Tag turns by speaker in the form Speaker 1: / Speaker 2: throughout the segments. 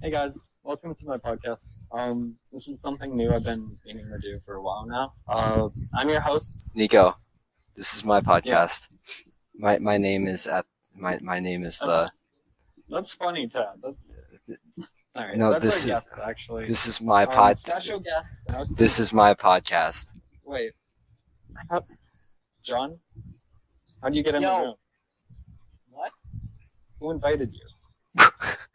Speaker 1: Hey guys, welcome to my podcast. This is something new I've been meaning to do for a while now. I'm your host,
Speaker 2: Nico, this is my
Speaker 1: Yeah.
Speaker 2: podcast. My name is my name is
Speaker 1: That's funny, Ted. That's all right.
Speaker 2: no
Speaker 1: That's
Speaker 2: this
Speaker 1: our
Speaker 2: is
Speaker 1: guest, actually.
Speaker 2: this is my pod
Speaker 1: Special guest.
Speaker 2: this is my podcast.
Speaker 1: Wait, how, John, how do you get in the
Speaker 3: Yo.
Speaker 1: room?
Speaker 3: What?
Speaker 1: Who invited you?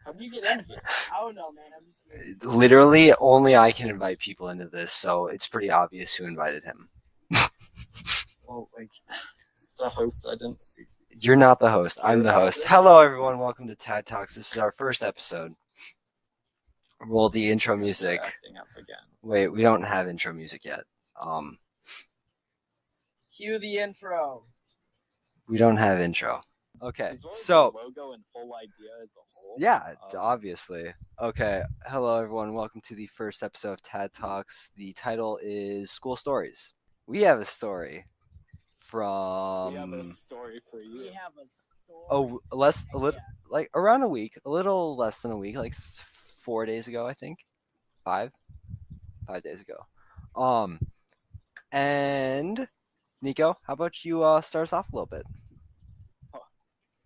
Speaker 1: How do you get in here?
Speaker 3: I don't know, man. I'm just
Speaker 2: Literally, only I can invite people into this, so it's pretty obvious who invited him.
Speaker 1: Well, it's the host. I didn't speak.
Speaker 2: You're not the host. I'm the host. Hello, everyone. Welcome to Tad Talks. This is our first episode. Roll the intro music.
Speaker 1: Acting up again.
Speaker 2: Wait, we don't have intro music yet.
Speaker 3: cue the intro.
Speaker 2: We don't have intro. Okay,
Speaker 1: As well as
Speaker 2: so
Speaker 1: the logo and whole idea as a whole.
Speaker 2: yeah, obviously. Okay, hello everyone. Welcome to the first episode of Tad Talks. The title is School Stories. We have a story from
Speaker 1: We have a story for you.
Speaker 3: We have a story.
Speaker 2: like around a week, a little less than a week, like 4 days ago, I think. 5 days ago. And Nico, how about you start us off a little bit?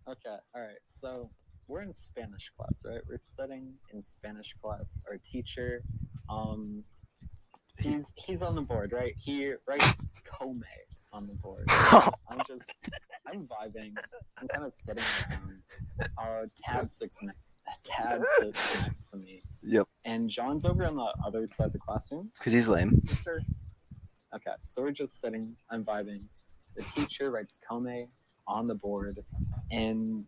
Speaker 1: Okay, alright. So we're in Spanish class, right? We're studying in Spanish class. Our teacher, he's on the board, right? He writes Come on the board. I'm vibing. I'm kind of sitting around. Tad sits next to me.
Speaker 2: Yep.
Speaker 1: And John's over on the other side of the classroom.
Speaker 2: Because he's lame.
Speaker 1: Sir. Okay, so we're just sitting. I'm vibing. The teacher writes Come on the board, and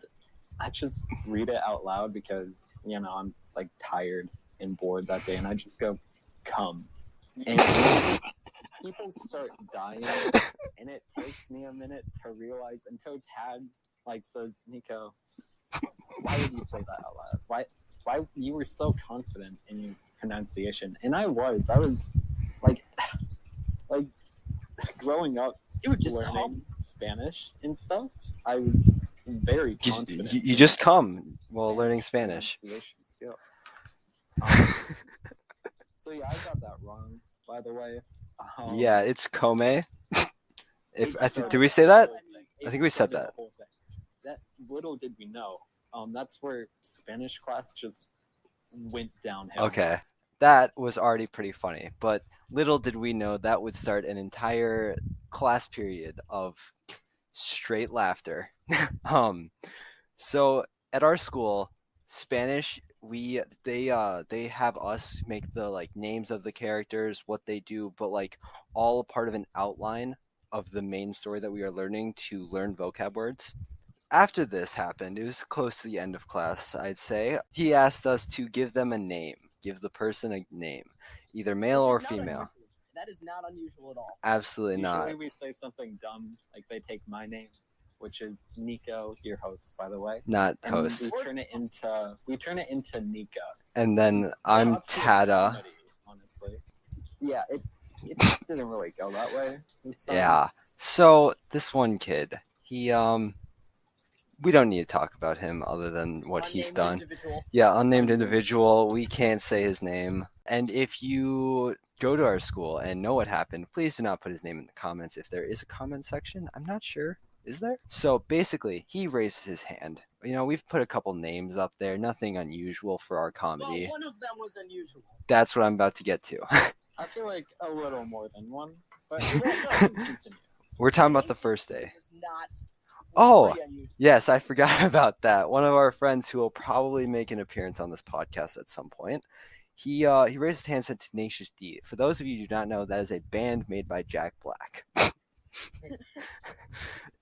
Speaker 1: I just read it out loud because I'm like tired and bored that day, and I just go come, and people start dying, and it takes me a minute to realize until Tad says, Nico, why would you say that out loud? Why you were so confident in your pronunciation? And I was like growing up.
Speaker 3: You were just
Speaker 1: learning Spanish and stuff. I was very confident.
Speaker 2: You just come while learning Spanish.
Speaker 1: So yeah, I got that wrong, by the way.
Speaker 2: Yeah, it's Come. Did we say that? I think we said that.
Speaker 1: That little did we know. That's where Spanish class just went downhill.
Speaker 2: Okay, that was already pretty funny, but little did we know that would start an entire class period of straight laughter. So at our school, Spanish, they have us make the names of the characters, what they do, but all a part of an outline of the main story that we are learning to learn vocab words. After this happened, it was close to the end of class, I'd say. He asked us to give them a name, give the person a name, either male or female.
Speaker 3: Unusual. That is not unusual at all.
Speaker 2: Absolutely not.
Speaker 1: Usually we say something dumb, like they take my name, which is Nico, your host, by the way.
Speaker 2: Not
Speaker 1: and
Speaker 2: host.
Speaker 1: We turn it into Nico.
Speaker 2: And then I'm Tada.
Speaker 1: Comedy, honestly. Yeah, it didn't really go that way.
Speaker 2: Yeah. So this one kid, he we don't need to talk about him other than what he's done.
Speaker 3: Individual.
Speaker 2: Yeah, unnamed individual. We can't say his name. And if you go to our school and know what happened, please do not put his name in the comments. If there is a comment section, I'm not sure. Is there? So basically, he raises his hand. We've put a couple names up there. Nothing unusual for our comedy.
Speaker 3: Well, one of them was unusual.
Speaker 2: That's what I'm about to get to.
Speaker 1: I feel like a little more than one, but continue.
Speaker 2: We're talking about the first day.
Speaker 3: Not
Speaker 2: Oh, yes, I forgot about that. One of our friends who will probably make an appearance on this podcast at some point. He raised his hand and said Tenacious D. For those of you who do not know, that is a band made by Jack Black.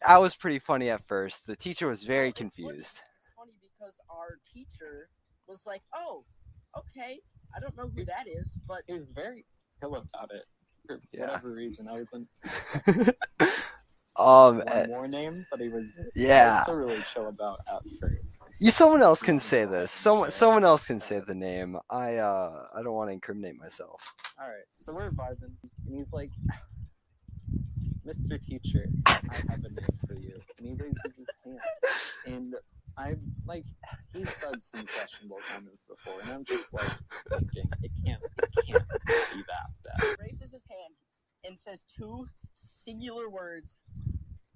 Speaker 2: That was pretty funny at first. The teacher was very confused.
Speaker 3: It's funny because our teacher was like, oh, okay, I don't know who that is, but...
Speaker 1: He was very chill about it. For whatever reason, I wasn't... one more name, but he was also really chill about at first.
Speaker 2: Someone else can say this. Someone else can say the name. I don't want to incriminate myself.
Speaker 1: All right, so we're vibing, and he's like, Mr. Teacher, I have a name for you. And he raises his hand, and I like he's said some questionable comments before, and I'm just like thinking it can't be that bad.
Speaker 3: Raises his hand and says two singular words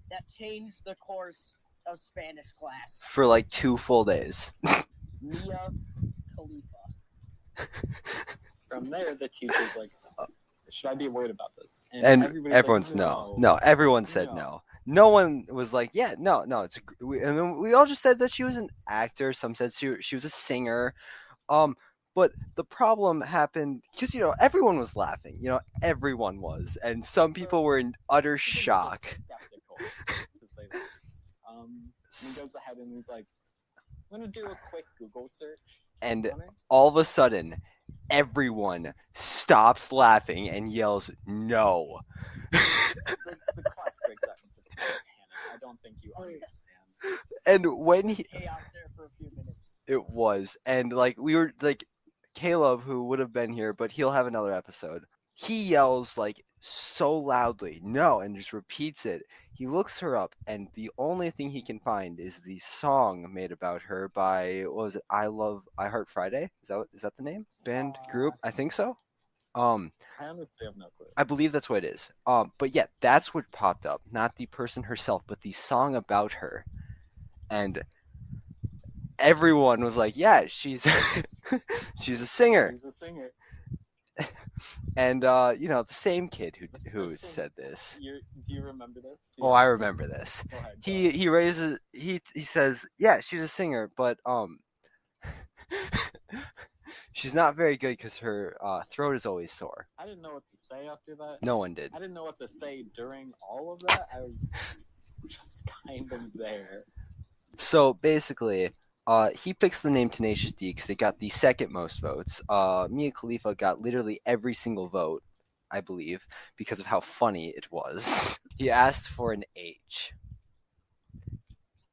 Speaker 3: that changed the course of Spanish class.
Speaker 2: For like 2 full days.
Speaker 3: Mia Khalifa.
Speaker 1: From there, the teacher's like, "Should I be worried about this?"
Speaker 2: And
Speaker 1: everybody's
Speaker 2: everyone's
Speaker 1: like,
Speaker 2: no. Everyone said no. No one was like, yeah, no. And then we all just said that she was an actor. Some said she was a singer. But the problem happened because everyone was laughing. Everyone was, and some people were in utter
Speaker 1: He was a bit
Speaker 2: shock.
Speaker 1: skeptical, to say the least. He goes ahead and he's like, "I'm gonna do a quick Google search."
Speaker 2: And
Speaker 1: on it.
Speaker 2: all of a sudden, everyone stops laughing and yells, "No!"
Speaker 1: The class breaks out into panic. I don't think you understand.
Speaker 2: And when he
Speaker 3: Chaos there for a few minutes.
Speaker 2: It was. And like we were like Caleb, who would have been here, but he'll have another episode. He yells like so loudly, "No," and just repeats it. He looks her up, and the only thing he can find is the song made about her by what was it? I Heart Friday? Is that the name? Band group? I think so.
Speaker 1: I honestly have no clue.
Speaker 2: I believe that's what it is. But yeah, that's what popped up. Not the person herself, but the song about her. And everyone was like, "Yeah, she's she's a singer."
Speaker 1: He's a singer.
Speaker 2: And the same kid who
Speaker 1: Listen,
Speaker 2: said this.
Speaker 1: Do you remember this?
Speaker 2: Oh, I remember this.
Speaker 1: Go ahead.
Speaker 2: He raises he says, "Yeah, she's a singer, but she's not very good because her throat is always sore."
Speaker 1: I didn't know what to say after that.
Speaker 2: No one did.
Speaker 1: I didn't know what to say during all of that. I was just kind of there.
Speaker 2: So basically, he picks the name Tenacious D because it got the second most votes. Mia Khalifa got literally every single vote, I believe, because of how funny it was. He asked for an age.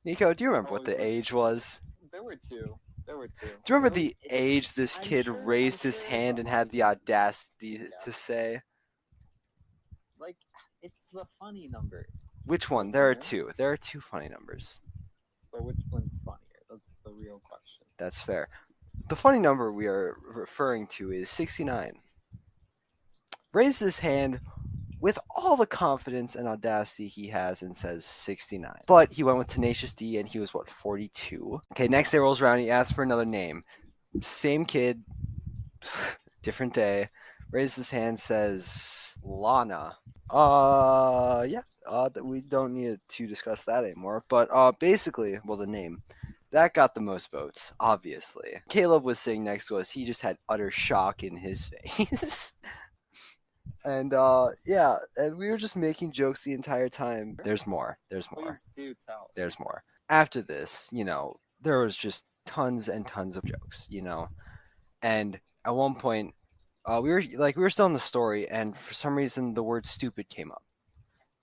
Speaker 2: Nico, do you remember what the age was?
Speaker 1: There were two.
Speaker 2: Do you remember the age this kid raised his hand and had the audacity to say?
Speaker 1: Like, it's the funny number.
Speaker 2: Which one? There are two. There are two funny numbers.
Speaker 1: But which one's funnier? That's the real question.
Speaker 2: That's fair. The funny number we are referring to is 69. Raises his hand with all the confidence and audacity he has and says 69. But he went with Tenacious D and he was, 42? Okay, next day rolls around. He asks for another name. Same kid, different day. Raises his hand, says Lana. Yeah. We don't need to discuss that anymore. But basically, well, the name. That got the most votes, obviously. Caleb was sitting next to us. He just had utter shock in his face. And yeah, and we were just making jokes the entire time. There's more.
Speaker 1: Please do tell.
Speaker 2: There's more. After this, there was just tons and tons of jokes, And at one point, we were still in the story, and for some reason the word stupid came up.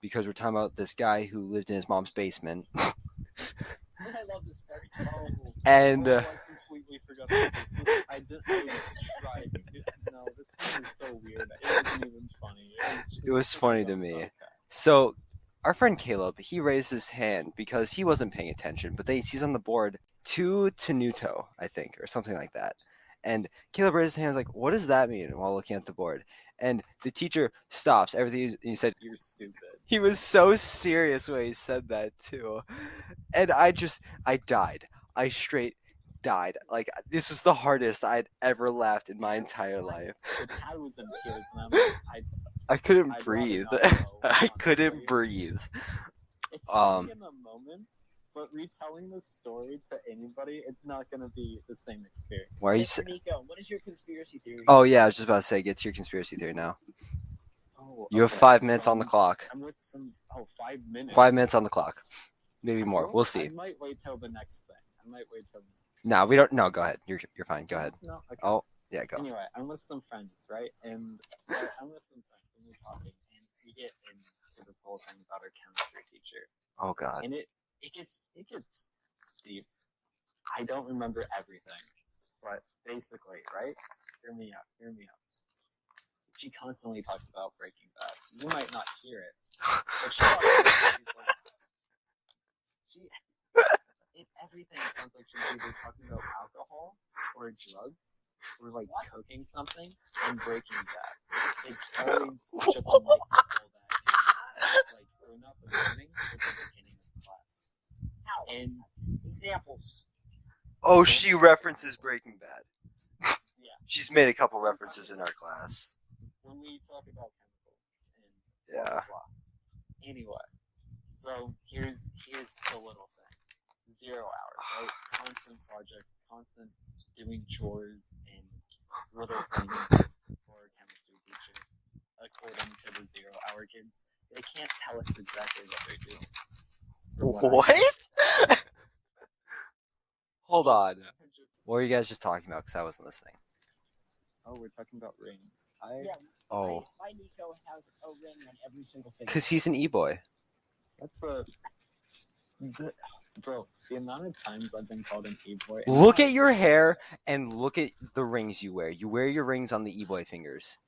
Speaker 2: Because we're talking about this guy who lived in his mom's basement.
Speaker 3: I love this part.
Speaker 2: And
Speaker 1: I completely forgot about this. I tried. No, this one is so weird. It wasn't even funny.
Speaker 2: It was funny to me.
Speaker 1: Okay.
Speaker 2: So, our friend Caleb, he raised his hand because he wasn't paying attention, but then he sees on the board 2 Tenuto, I think, or something like that. And Caleb raised his hand, like, "What does that mean?" while looking at the board. And the teacher stops everything, and he said,
Speaker 1: "You're stupid."
Speaker 2: He was so serious when he said that, too. And I died. I straight died. Like, this was the hardest I'd ever laughed in my entire life.
Speaker 1: The dad was in tears, and I'm like,
Speaker 2: I couldn't
Speaker 1: I'd
Speaker 2: breathe.
Speaker 1: rather not know,
Speaker 2: I couldn't
Speaker 1: honestly.
Speaker 2: breathe.
Speaker 1: It's funny in the moment, but retelling this story to anybody, it's not going to be the same experience.
Speaker 2: Why are you
Speaker 3: Mr. Nico, what is your conspiracy theory?
Speaker 2: Oh, yeah, I was just about to say, get to your conspiracy theory now.
Speaker 1: Oh,
Speaker 2: You have 5 minutes on the clock.
Speaker 1: I'm with some. 5 minutes.
Speaker 2: 5 minutes on the clock. Maybe more. We'll see.
Speaker 1: I might wait till the next thing.
Speaker 2: No, we don't. No, go ahead. You're fine. Go ahead.
Speaker 1: No. Okay.
Speaker 2: Oh, yeah, go.
Speaker 1: Anyway, I'm with some friends, right? And I'm with some friends, and we're talking, and we get into this whole thing about our chemistry teacher.
Speaker 2: Oh God.
Speaker 1: And it gets deep. I don't remember everything, but basically, right? Hear me out. She constantly talks about Breaking Bad. You might not hear it, but she talks about it. everything sounds like she's either talking about alcohol or drugs or like cooking something and Breaking Bad. It's always just a mix of all that. And, like growing up in the morning or the beginning of class.
Speaker 3: How?
Speaker 1: And
Speaker 3: Examples.
Speaker 2: Oh, she references Breaking Bad.
Speaker 1: yeah,
Speaker 2: She's made a couple references in our class.
Speaker 1: when we talk about chemicals and
Speaker 2: Yeah.
Speaker 1: blah blah blah. Anyway, so here's the little thing. 0 hours, right? Constant projects, constant doing chores and little things for a chemistry teacher. According to the 0 hour kids, they can't tell us exactly what they're doing. or what I do.
Speaker 2: What? Hold on.
Speaker 1: Just-
Speaker 2: What were you guys just talking about? Because I wasn't listening.
Speaker 1: oh, we're talking about rings.
Speaker 3: Yeah.
Speaker 2: Oh.
Speaker 3: My Nico has a ring on every single finger.
Speaker 2: Because he's an e-boy.
Speaker 1: That's a... Bro, the amount of times I've been called an e-boy...
Speaker 2: Look at your hair and look at the rings you wear. You wear your rings on the e-boy fingers.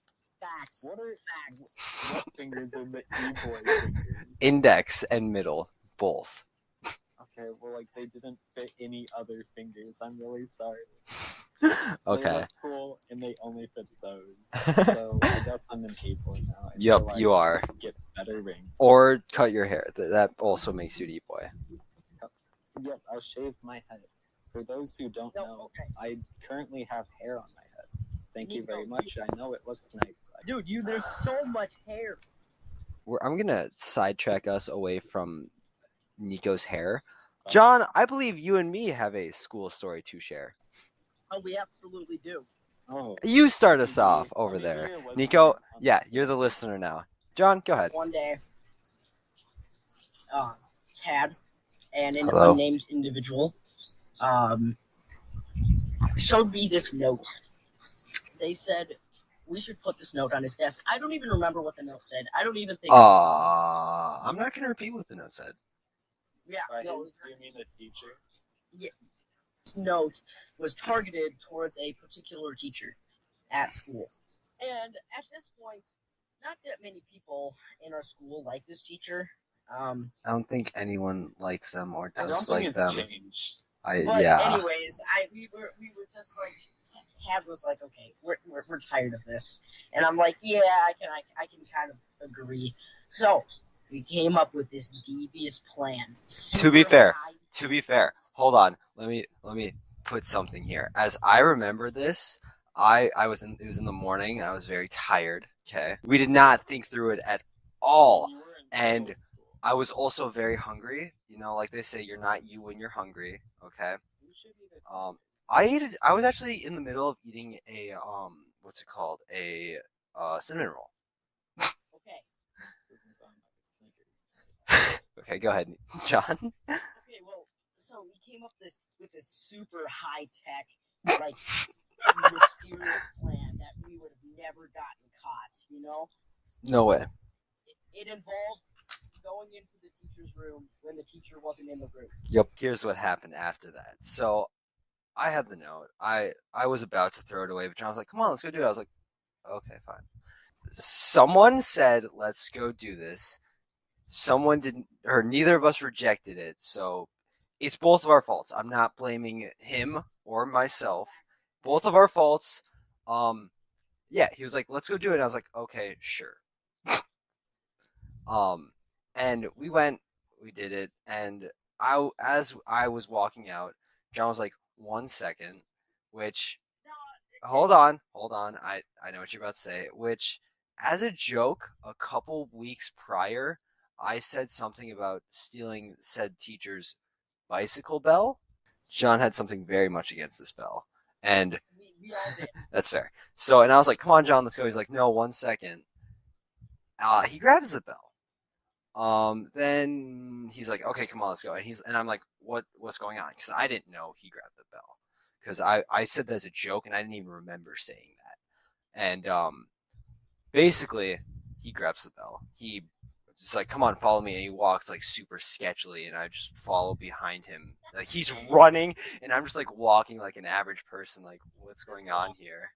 Speaker 3: Facts.
Speaker 1: What are facts? What fingers are the e-boy fingers?
Speaker 2: Index and middle, both.
Speaker 1: Okay, well, like, they didn't fit any other fingers. I'm really sorry.
Speaker 2: Okay.
Speaker 1: They look cool, and they only fit those. So, I guess I'm an e-boy now.
Speaker 2: Yep,
Speaker 1: until I
Speaker 2: you are.
Speaker 1: Get better rings.
Speaker 2: Or cut your hair. That also makes you an e-boy.
Speaker 1: Yep, I'll shave my head. For those who don't know, I currently have hair on my head. Thank you very much. I know it looks nice.
Speaker 3: Dude, there's so much hair.
Speaker 2: I'm going to sidetrack us away from Nico's hair. John, I believe you and me have a school story to share.
Speaker 3: Oh, we absolutely do.
Speaker 1: Oh,
Speaker 2: You start us off over there. Nico, yeah, you're the listener now. John, go ahead.
Speaker 3: One day, Tad and an
Speaker 2: Hello.
Speaker 3: unnamed individual showed me this note. They said we should put this note on his desk. I don't even remember what the note said. I don't even think I saw it.
Speaker 2: I'm not going to repeat what the note said.
Speaker 3: Yeah, no,
Speaker 1: you mean the teacher?
Speaker 3: Yeah. This note was targeted towards a particular teacher at school. And at this point, not that many people in our school like this teacher.
Speaker 2: I don't think anyone likes them or
Speaker 1: I don't
Speaker 2: does
Speaker 1: think
Speaker 2: like
Speaker 1: it's
Speaker 2: them.
Speaker 1: changed.
Speaker 3: But
Speaker 2: Yeah.
Speaker 3: anyways, we were just like, Tad was like, okay, we're tired of this, and I'm like, yeah, I can kind of agree. So we came up with this devious plan.
Speaker 2: To be fair, hold on. Let me put something here. As I remember this, it was in the morning. I was very tired. Okay, we did not think through it at all,
Speaker 1: You were in
Speaker 2: and
Speaker 1: middle school.
Speaker 2: I was also very hungry. You know, like they say, you're not you when you're hungry. Okay.
Speaker 1: You should eat a
Speaker 2: I was actually in the middle of eating a what's it called? A cinnamon roll.
Speaker 3: Okay.
Speaker 1: Doesn't sound like a Snickers.
Speaker 2: Okay, go ahead, John.
Speaker 3: Okay, well, so we came up with this super high tech, like mysterious plan that we would have never gotten caught. You know?
Speaker 2: No way.
Speaker 3: It involved going into the teacher's room when the teacher wasn't in the room.
Speaker 2: Yep. Here's what happened after that. So I had the note. I was about to throw it away, but John was like, "Come on, let's go do it." I was like, "Okay, fine." Someone said, "Let's go do this." Someone didn't, or neither of us rejected it. So it's both of our faults. I'm not blaming him or myself. Both of our faults. Yeah, he was like, "Let's go do it." And I was like, "Okay, sure." And we went, we did it, and as I was walking out, John was like, "1 second," which, hold on, I know what you're about to say, which, as a joke, a couple weeks prior, I said something about stealing said teacher's bicycle bell. John had something very much against this bell, and
Speaker 3: We all did.
Speaker 2: that's fair. So, and I was like, "Come on, John, let's go." He's like, "No, 1 second." He grabs the bell. Then he's like, "Okay, come on, let's go." And I'm like, "What's going on?" Because I didn't know he grabbed the bell. Because I said that as a joke, and I didn't even remember saying that. And basically, he grabs the bell. He just like, "Come on, follow me," and he walks like super sketchily, and I just follow behind him. Like he's running, and I'm just like walking like an average person. Like, what's going on here?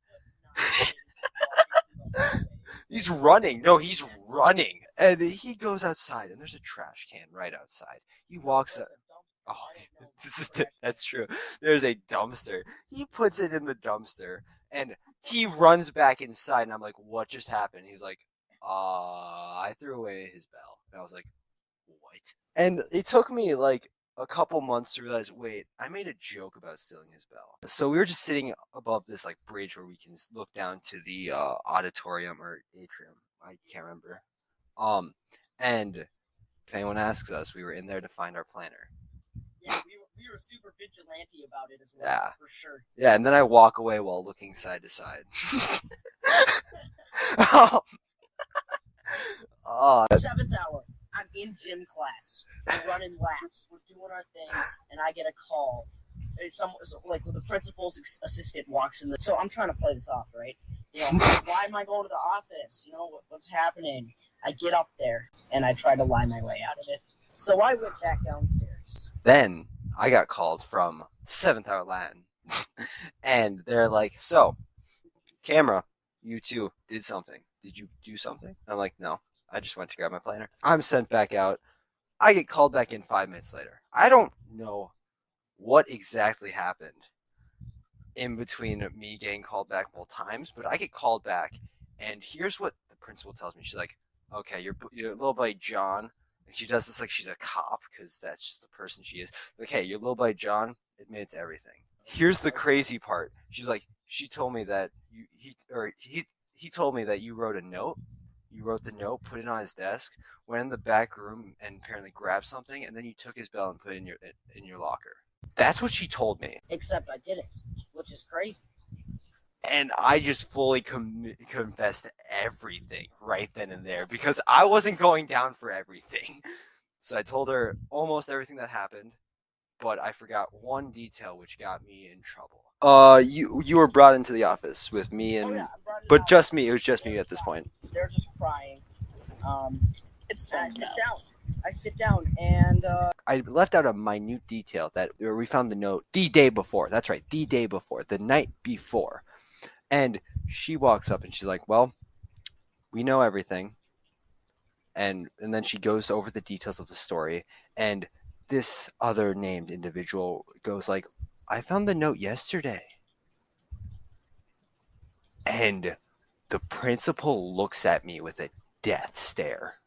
Speaker 2: He's running. No, he's running. And he goes outside, and there's a trash can right outside. He walks out. Oh,
Speaker 3: I don't know.
Speaker 2: this is that's true. There's a dumpster. He puts it in the dumpster, and he runs back inside. And I'm like, "What just happened?" He's like, I threw away his bell." And I was like, "What?" And it took me like a couple months to realize, wait, I made a joke about stealing his bell. So we were just sitting above this like bridge where we can look down to the auditorium or atrium. I can't remember. And if anyone asks us, we were in there to find our planner.
Speaker 3: Yeah, we were super vigilante about it as well.
Speaker 2: Yeah.
Speaker 3: For sure.
Speaker 2: Yeah, and then I walk away while looking side to side. Oh,
Speaker 3: Seventh hour. I'm in gym class. We're running laps. We're doing our thing, and I get a call. Like the principal's assistant walks in. So I'm trying to play this off, right? You know, why am I going to the office? You know, what's happening? I get up there and I try to lie my way out of it. So I went back downstairs.
Speaker 2: Then I got called from 7th Hour Latin, and they're like, "So, camera, you two did something. Did you do something?" I'm like, "No, I just went to grab my planner." I'm sent back out. I get called back in 5 minutes later. I don't know what exactly happened in between me getting called back multiple times, but I get called back, and here's what the principal tells me. She's like, "Okay, your little buddy John," and she does this like she's a cop because that's just the person she is. Like, "Hey, your little buddy John admitted to everything." Here's the crazy part. She's like, she told me that he told me that you wrote a note. You wrote the note, put it on his desk, went in the back room, and apparently grabbed something, and then you took his bell and put it in your locker. That's what she told me.
Speaker 3: Except I didn't, which is crazy.
Speaker 2: And I just fully confessed everything right then and there because I wasn't going down for everything. So I told her almost everything that happened, but I forgot one detail which got me in trouble. You were brought into the office with me and, but just me. It was just me at this point.
Speaker 3: They're just crying.
Speaker 1: It's
Speaker 3: I sit down and
Speaker 2: I left out a minute detail that we found the note the day before. That's right, the day before, the night before. And she walks up and she's like, "Well, we know everything." And then she goes over the details of the story. And this other named individual goes like, "I found the note yesterday." And the principal looks at me with a death stare.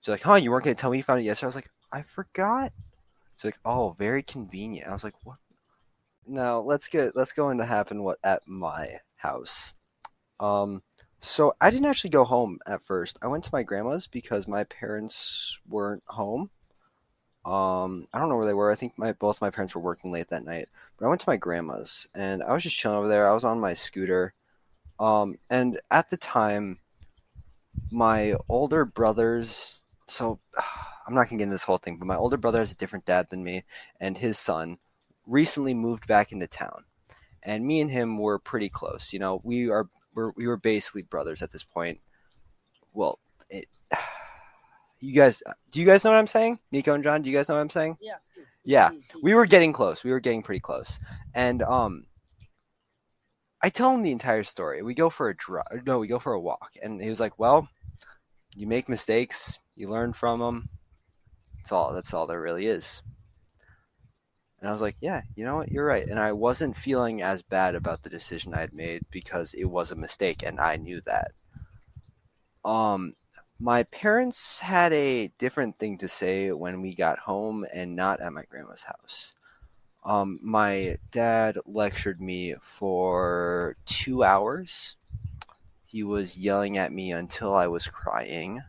Speaker 2: She's like, "Huh, you weren't going to tell me you found it yesterday?" I was like, "I forgot." She's like, "Oh, very convenient." I was like, "What?" Now let's go into happen what at my house. So I didn't actually go home at first. I went to my grandma's because my parents weren't home. I don't know where they were. I think both my parents were working late that night. But I went to my grandma's and I was just chilling over there. I was on my scooter. And at the time, my older brothers. So I'm not gonna get into this whole thing, but my older brother has a different dad than me, and his son recently moved back into town. And me and him were pretty close. You know, we were basically brothers at this point. Well, it, do you guys know what I'm saying? Nico and John, do you guys know what I'm saying? Yeah, we were getting close. We were getting pretty close. And I tell him the entire story. We go for a walk, and he was like, "Well, you make mistakes, you learn from them. That's all there really is." And I was like, "Yeah, you know what? You're right." And I wasn't feeling as bad about the decision I had made because it was a mistake, and I knew that. My parents had a different thing to say when we got home and not at my grandma's house. My dad lectured me for 2 hours. He was yelling at me until I was crying.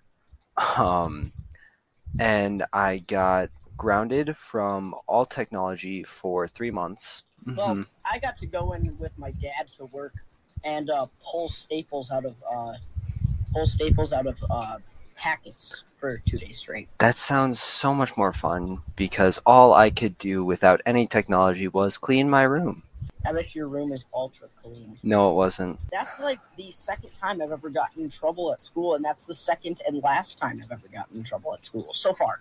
Speaker 2: And I got grounded from all technology for 3 months.
Speaker 3: Well, I got to go in with my dad to work and pull staples out of packets for 2 days straight.
Speaker 2: That sounds so much more fun because all I could do without any technology was clean my room.
Speaker 3: I bet your room is ultra clean.
Speaker 2: No, it wasn't.
Speaker 3: That's like the second time I've ever gotten in trouble at school, and that's the second and last time I've ever gotten in trouble at school so far.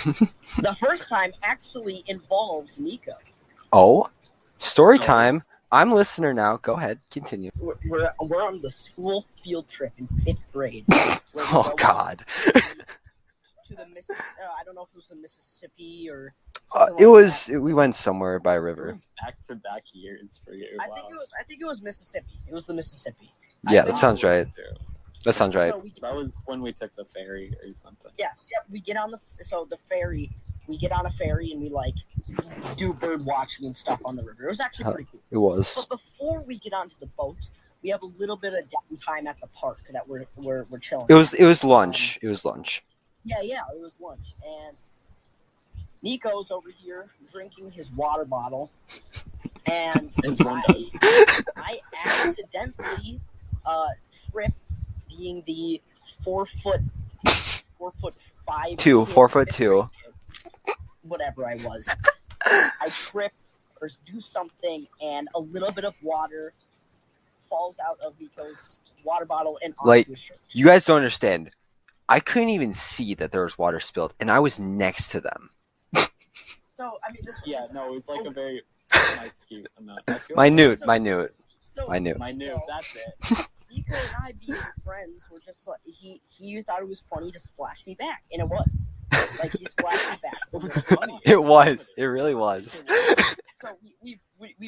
Speaker 3: The first time actually involves Nico.
Speaker 2: Oh, story time. I'm listener now. Go ahead, continue.
Speaker 3: We're on the school field trip in 5th grade.
Speaker 2: Oh God.
Speaker 3: to the I don't know if it was the Mississippi or
Speaker 2: It
Speaker 3: like
Speaker 2: was.
Speaker 3: that.
Speaker 2: We went somewhere by a
Speaker 1: It
Speaker 2: river.
Speaker 1: was back-to-back years for you.
Speaker 3: I think it was Mississippi. It was the Mississippi.
Speaker 2: Yeah,
Speaker 3: I
Speaker 2: that
Speaker 3: think
Speaker 2: sounds
Speaker 3: it was-
Speaker 2: right. That sounds right.
Speaker 3: So
Speaker 1: That was when we took the ferry or something.
Speaker 3: Yes, yep. We get on the ferry. We get on a ferry and we like do bird watching and stuff on the river. It was actually pretty cool.
Speaker 2: It was.
Speaker 3: But before we get onto the boat, we have a little bit of downtime at the park that we're chilling.
Speaker 2: It was lunch. It was lunch.
Speaker 3: Yeah, it was lunch, and Nico's over here drinking his water bottle, and
Speaker 1: As one does.
Speaker 3: I accidentally trip, being the 4'5"
Speaker 2: 4'2",
Speaker 3: whatever I was. I trip or do something, and a little bit of water falls out of Nico's water bottle and onto
Speaker 2: Like,
Speaker 3: his shirt.
Speaker 2: you guys don't understand. I couldn't even see that there was water spilled, and I was next to them.
Speaker 3: So I mean, this was
Speaker 1: Yeah, no, it was like a very minute amount.
Speaker 2: Minute.
Speaker 3: So,
Speaker 1: Minute, that's it.
Speaker 3: Nico and I, being friends, were just like he thought it was funny to splash me back, and it was. Like, he splashed me back.
Speaker 1: It was funny.
Speaker 2: It was. It really was.
Speaker 3: So we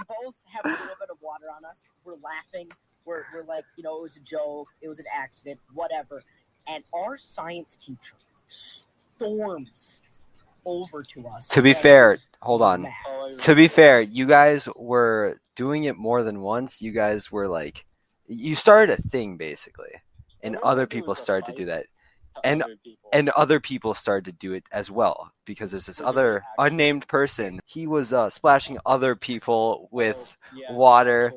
Speaker 3: both have a little bit of water on us. We're laughing. We're like, it was a joke. It was an accident. Whatever. And our science teacher storms over to us.
Speaker 2: To be
Speaker 3: and
Speaker 2: fair,
Speaker 3: is
Speaker 2: hold on.
Speaker 3: mad.
Speaker 2: To be fair, you guys were doing it more than once. You guys were like, you started a thing basically, and other people started to do that, and other people started to do it as well, because there's this other unnamed person. He was splashing other people with water,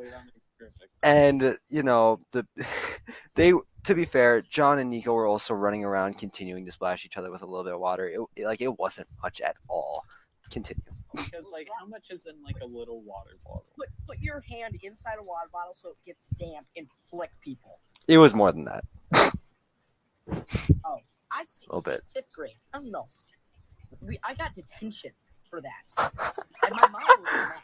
Speaker 2: and they. To be fair, John and Nico were also running around, continuing to splash each other with a little bit of water. It wasn't much at all. Continue.
Speaker 1: Because how much is in a little water bottle?
Speaker 3: Put your hand inside a water bottle so it gets damp and flick people.
Speaker 2: It was more than that.
Speaker 3: Oh, I see.
Speaker 2: A little bit.
Speaker 3: 5th grade. I don't know. I got detention for that, and my mom was mad.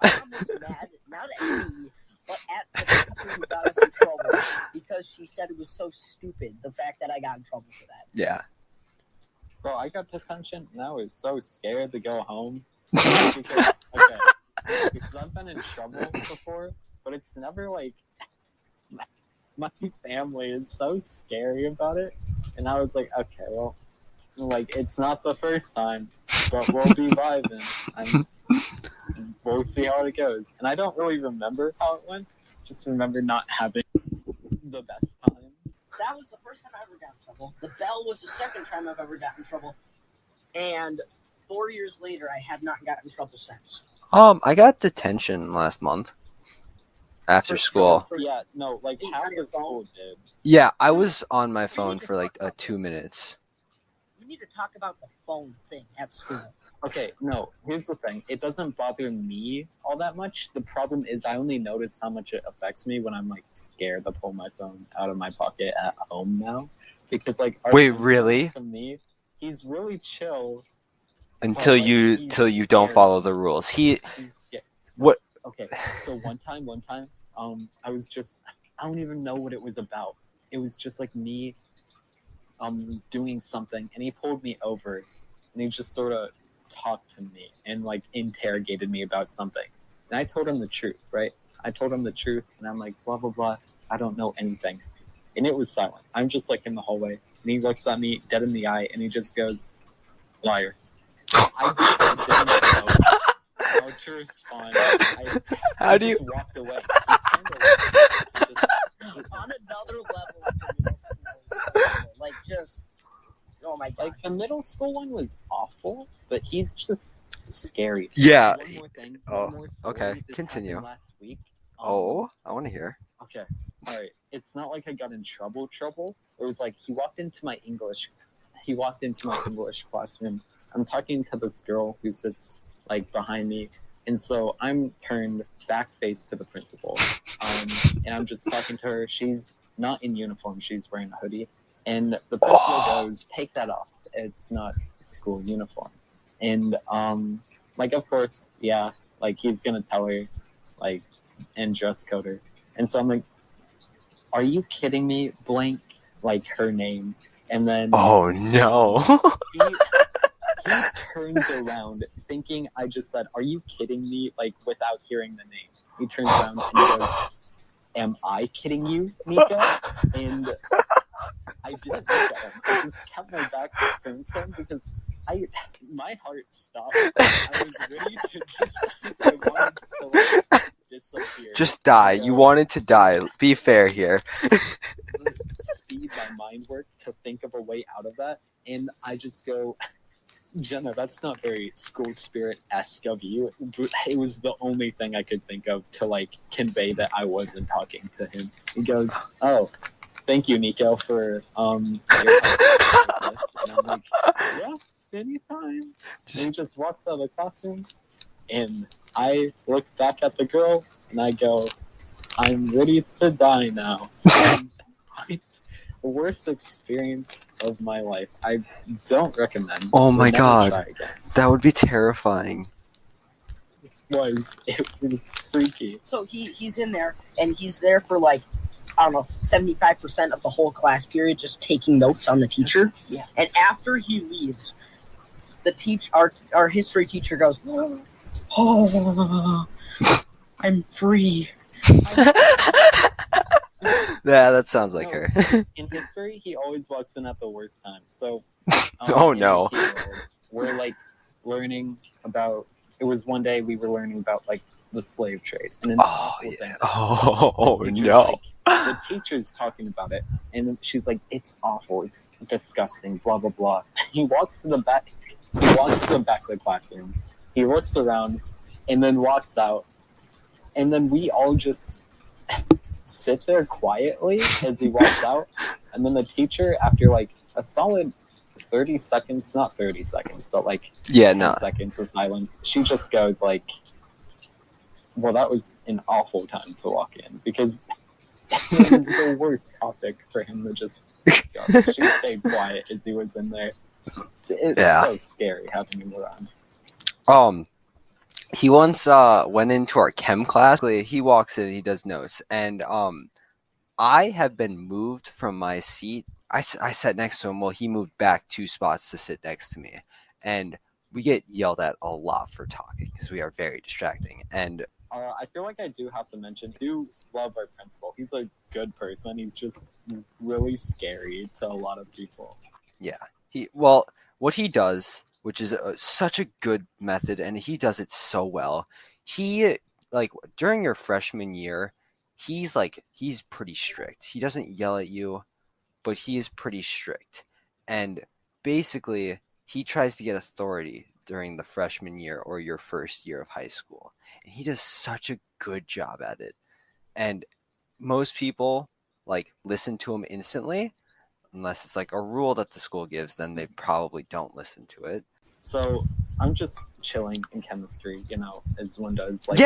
Speaker 3: My mom was mad not at me, but at the teacher who got us in trouble, because she said it was so stupid, the fact that I got in trouble for that.
Speaker 2: Yeah.
Speaker 1: Bro, I got detention and I was so scared to go home. Because I've been in trouble before, but it's never my family is so scary about it. And I was like, okay, well, it's not the first time, but we'll be vibing. And we'll see how it goes. And I don't really remember how it went. Just remember not having the best time.
Speaker 3: That was the first time I ever got in trouble. The bell was the second time I've ever gotten in trouble. And 4 years later, I have not gotten in trouble since.
Speaker 2: I got detention last month after school.
Speaker 1: Half the school did.
Speaker 2: Yeah, I was on my phone for 2 minutes.
Speaker 3: We need to talk about the phone thing at school.
Speaker 1: Okay, no, here's the thing. It doesn't bother me all that much. The problem is I only notice how much it affects me when I'm scared to pull my phone out of my pocket at home now. Because
Speaker 2: Wait, really?
Speaker 1: To me, he's really chill.
Speaker 2: Until you don't follow the rules. What?
Speaker 1: Okay, so one time, I was just, I don't even know what it was about. It was just me doing something, and he pulled me over, and he just sort of talked to me and interrogated me about something. And I told him the truth, right? I told him the truth, and I'm like, blah, blah, blah. I don't know anything. And it was silent. I'm just in the hallway, and he looks at me dead in the eye, and he just goes, liar. I just didn't know how to respond. I just walked away. He turned away.
Speaker 3: On another level, oh my god.
Speaker 1: The middle school one was awful, but he's just scary.
Speaker 2: Yeah.
Speaker 1: One more thing.
Speaker 2: Oh,
Speaker 1: one more story.
Speaker 2: okay.
Speaker 1: This
Speaker 2: Continue.
Speaker 1: happened last week.
Speaker 2: I want to hear.
Speaker 1: Okay. All right. It's not I got in trouble. It was he walked into my English classroom. I'm talking to this girl who sits behind me, and so I'm turned back face to the principal, and I'm just talking to her. She's not in uniform. She's wearing a hoodie, and the principal goes, "Take that off. It's not school uniform." And of course, yeah, he's gonna tell her, and dress code her. And so I'm like, "Are you kidding me?" Blank, her name. And then
Speaker 2: Oh no.
Speaker 1: he turns around thinking I just said, "Are you kidding me?" Like without hearing the name. He turns around and he goes, "Am I kidding you, Nico?" And I didn't look at him. I just kept my back turned to him because my heart stopped. I was ready to just I wanted to like disappear.
Speaker 2: Just die. You wanted to die. Be fair here.
Speaker 1: Speed my mind work to think of a way out of that, and I just go, Jenna, that's not very school spirit-esque of you. It was the only thing I could think of to like convey that I wasn't talking to him. He goes, "Oh, thank you, Nico, for your help with this." And I'm like, "Yeah, anytime." And he just walks out of the classroom, and I look back at the girl, and I go, "I'm ready to die now." The worst experience of my life. I don't recommend.
Speaker 2: Oh my
Speaker 1: never
Speaker 2: god.
Speaker 1: Try again.
Speaker 2: That would be terrifying.
Speaker 1: It was freaky.
Speaker 3: So he's in there, and he's there for like, I don't know, 75% of the whole class period, just taking notes on the teacher.
Speaker 1: Yeah.
Speaker 3: And after he leaves, our history teacher goes, "Oh, I'm free."
Speaker 2: Yeah, that sounds like her.
Speaker 1: In history, he always walks in at the worst time. So,
Speaker 2: Oh no.
Speaker 1: We're like learning about. It was one day we were learning about like the slave trade, and thing.
Speaker 2: Oh no.
Speaker 1: The teacher's talking about it, and she's like, "It's awful. It's disgusting." Blah blah blah. He walks to the back. He walks to the back of the classroom. He looks around, and then walks out. And then we all just sit there quietly as he walks out, and then the teacher, after like a solid 30 seconds, not 30 seconds, but like 10 seconds of silence, she just goes like, "Well, that was an awful time to walk in," because it was the worst topic for him to just discuss. She stayed quiet as he was in there. It's so scary having him around.
Speaker 2: He once went into our chem class. He walks in and he does notes. And I have been moved from my seat. I sat next to him. Well, he moved back 2 spots to sit next to me. And we get yelled at a lot for talking because we are very distracting. And
Speaker 1: I feel like I do have to mention, I do love our principal. He's a good person. He's just really scary to a lot of people.
Speaker 2: Yeah. What he does, which is such a good method, and he does it so well. He, like, during your freshman year, he's pretty strict. He doesn't yell at you, but he is pretty strict. And basically, he tries to get authority during the freshman year or your first year of high school. And he does such a good job at it. And most people, like, listen to him instantly. Unless it's like a rule that the school gives, then they probably don't listen to it.
Speaker 1: So I'm just chilling in chemistry, as one does. Like,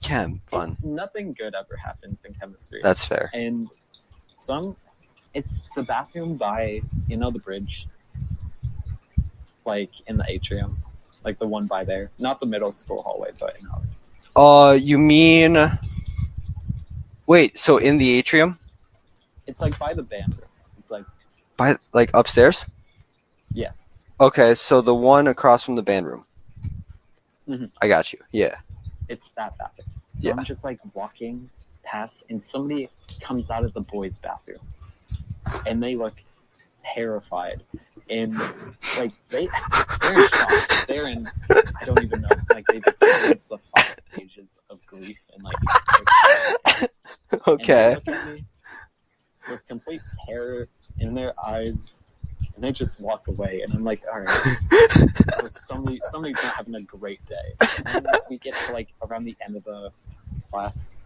Speaker 2: Chem, fun.
Speaker 1: Nothing good ever happens in chemistry.
Speaker 2: That's fair.
Speaker 1: And so it's the bathroom by, the bridge, like in the atrium, like the one by there. Not the middle school hallway, but in ours.
Speaker 2: You mean... Wait, so in the atrium?
Speaker 1: It's like by the band room. It's like...
Speaker 2: By, like, upstairs?
Speaker 1: Yeah.
Speaker 2: Okay, so the one across from the band room.
Speaker 1: Mm-hmm.
Speaker 2: I got you, yeah.
Speaker 1: It's that bathroom. So I'm just, like, walking past, and somebody comes out of the boys' bathroom. And they look terrified. And, like, they're in shock. They're in... I don't even know. Like, they've experienced the 5 stages of grief and, like...
Speaker 2: Okay.
Speaker 1: And they look at me with complete terror in their eyes, and they just walk away. And I'm like, all right, somebody's not having a great day. And then we get to like around the end of the class,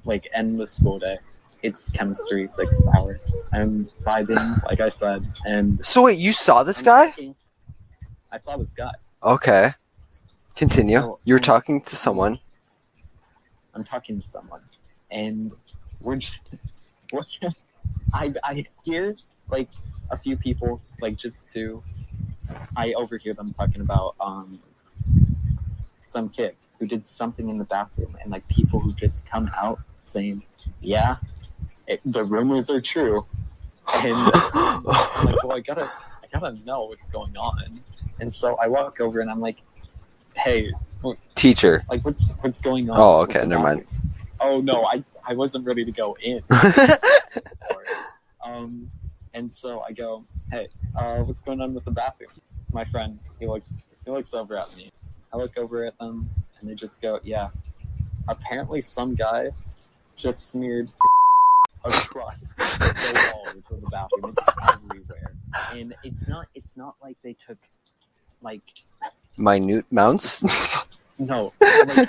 Speaker 1: like end of the school day. It's chemistry 6th hour. I'm vibing, like I said, and
Speaker 2: so wait, you saw this guy?
Speaker 1: I saw this guy. Okay,
Speaker 2: continue.
Speaker 1: So,
Speaker 2: you were talking to someone.
Speaker 1: I'm talking to someone, and we're just. I hear like a few people, like just 2. I overhear them talking about some kid who did something in the bathroom, and like people who just come out saying, "Yeah, the rumors are true." And I'm like, well, I gotta know what's going on. And so I walk over and I'm like, hey,
Speaker 2: Teacher.
Speaker 1: like what's going on?
Speaker 2: Oh,
Speaker 1: with
Speaker 2: okay,
Speaker 1: the
Speaker 2: never mind.
Speaker 1: bathroom? Oh no, I wasn't ready to go in. And so I go, hey, what's going on with the bathroom? My friend, he looks over at me. I look over at them, and they just go, yeah. Apparently, some guy just smeared across the walls of the bathroom. It's everywhere, and it's not like they took like
Speaker 2: Minute mounts.
Speaker 1: no, like,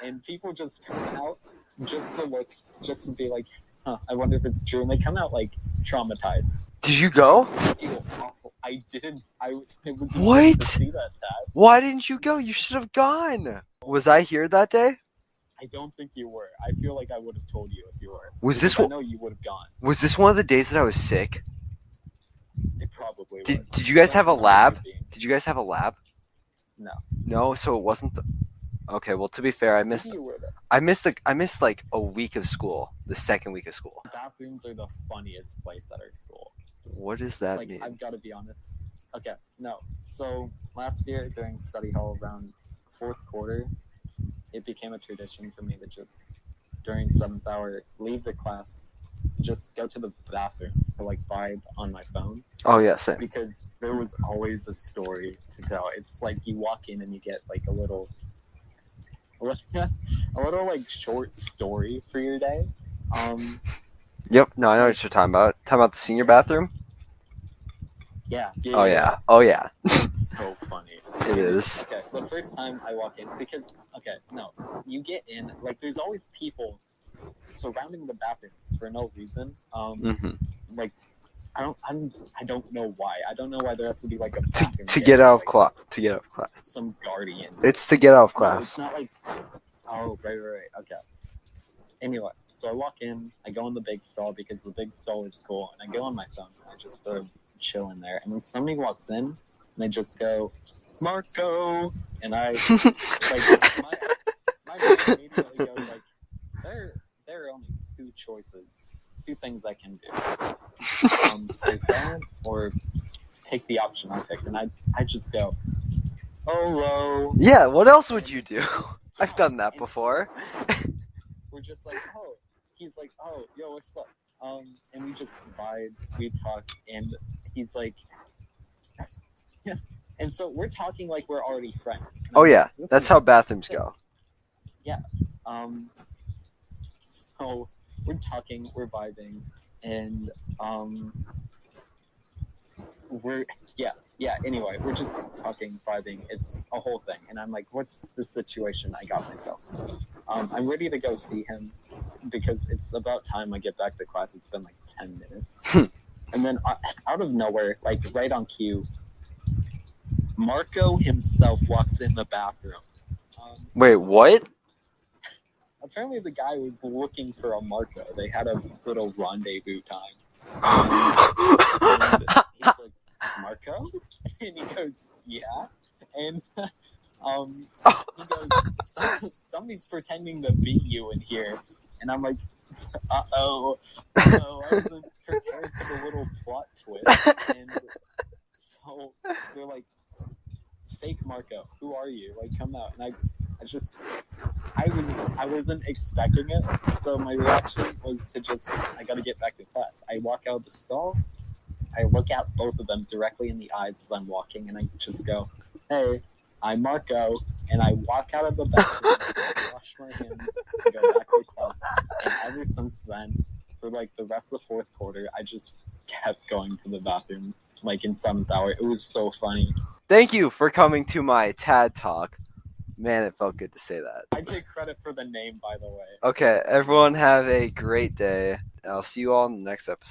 Speaker 1: and people just come out just to look, just to be like, huh, I wonder if it's true. And they come out like traumatized.
Speaker 2: Did you go?
Speaker 1: I feel awful. I didn't. It was
Speaker 2: What?
Speaker 1: insane to see that, Tad.
Speaker 2: Why didn't you go? You should have gone. Was I here that day?
Speaker 1: I don't think you were. I feel like I would have told you if you were.
Speaker 2: Was
Speaker 1: Because
Speaker 2: this
Speaker 1: I know you would have gone.
Speaker 2: Was this one of the days that I was sick?
Speaker 1: It probably was.
Speaker 2: Did you guys
Speaker 1: I
Speaker 2: have a
Speaker 1: don't remember
Speaker 2: lab?
Speaker 1: you being.
Speaker 2: Did you guys have a lab?
Speaker 1: No.
Speaker 2: No, so it wasn't. Okay, well, to be fair, I
Speaker 1: Maybe
Speaker 2: missed.
Speaker 1: you were there.
Speaker 2: I missed like a week of school. The second week of school.
Speaker 1: Bathrooms are the funniest place at our school.
Speaker 2: What does that
Speaker 1: Like,
Speaker 2: mean?
Speaker 1: I've got to be honest. Okay, no. So last year during study hall around fourth quarter, it became a tradition for me to just during 7th hour leave the class, just go to the bathroom to like vibe on my phone.
Speaker 2: Oh yeah, same.
Speaker 1: Because there was always a story to tell. It's like you walk in and you get like a little like short story for your day.
Speaker 2: Yep. No, I know what you're talking about. Talking about the senior bathroom.
Speaker 1: Yeah.
Speaker 2: Oh yeah. Oh yeah.
Speaker 1: It's so funny.
Speaker 2: It is.
Speaker 1: Okay, the first time I walk in, because you get in, like there's always people surrounding the bathrooms for no reason. Like I don't know why. I don't know why there has to be like a bathroom
Speaker 2: To get out of
Speaker 1: like,
Speaker 2: class. To get out of class.
Speaker 1: some guardian.
Speaker 2: It's to get out of
Speaker 1: No,
Speaker 2: class.
Speaker 1: it's not like. Oh, right. Okay. Anyway, so I walk in, I go in the big stall because the big stall is cool, and I go on my phone and I just sort of chill in there. And then somebody walks in, and they just go, Marco, and I like my brain immediately goes like, there are only two things I can do: stay silent or take the option I picked. And I just go, hello.
Speaker 2: Yeah. What else would you do? I've done that before.
Speaker 1: We're just like, oh, he's like, oh, yo, what's up? And we just vibe, we talk, and he's like, yeah. And so we're talking like we're already friends.
Speaker 2: Oh yeah, that's how bathrooms go.
Speaker 1: Yeah. So we're talking, we're vibing, and anyway, we're just talking, vibing. It's a whole thing, and I'm like, what's the situation I got myself in? I'm ready to go see him because it's about time I get back to class. It's been like 10 minutes. And then out of nowhere, like right on cue, Marco himself walks in the bathroom.
Speaker 2: Wait, what?
Speaker 1: Apparently the guy was looking for a Marco. They had a little rendezvous time. And he's like, Marco? And he goes, yeah. And he goes, somebody's pretending to be you in here. And I'm like, uh-oh. I wasn't prepared for the little plot twist. And so they're like, fake Marco, who are you? Like, come out. And I wasn't expecting it. So my reaction was to just, I gotta get back to class. I walk out of the stall. I look at both of them directly in the eyes as I'm walking, and I just go, hey, I'm Marco, and I walk out of the bathroom, wash my hands, and go back to class. And ever since then, for like the rest of the fourth quarter, I just kept going to the bathroom, like in 7th hour. It was so funny.
Speaker 2: Thank you for coming to my TAD talk. Man, it felt good to say that.
Speaker 1: I take credit for the name, by the way.
Speaker 2: Okay, everyone have a great day. I'll see you all in the next episode.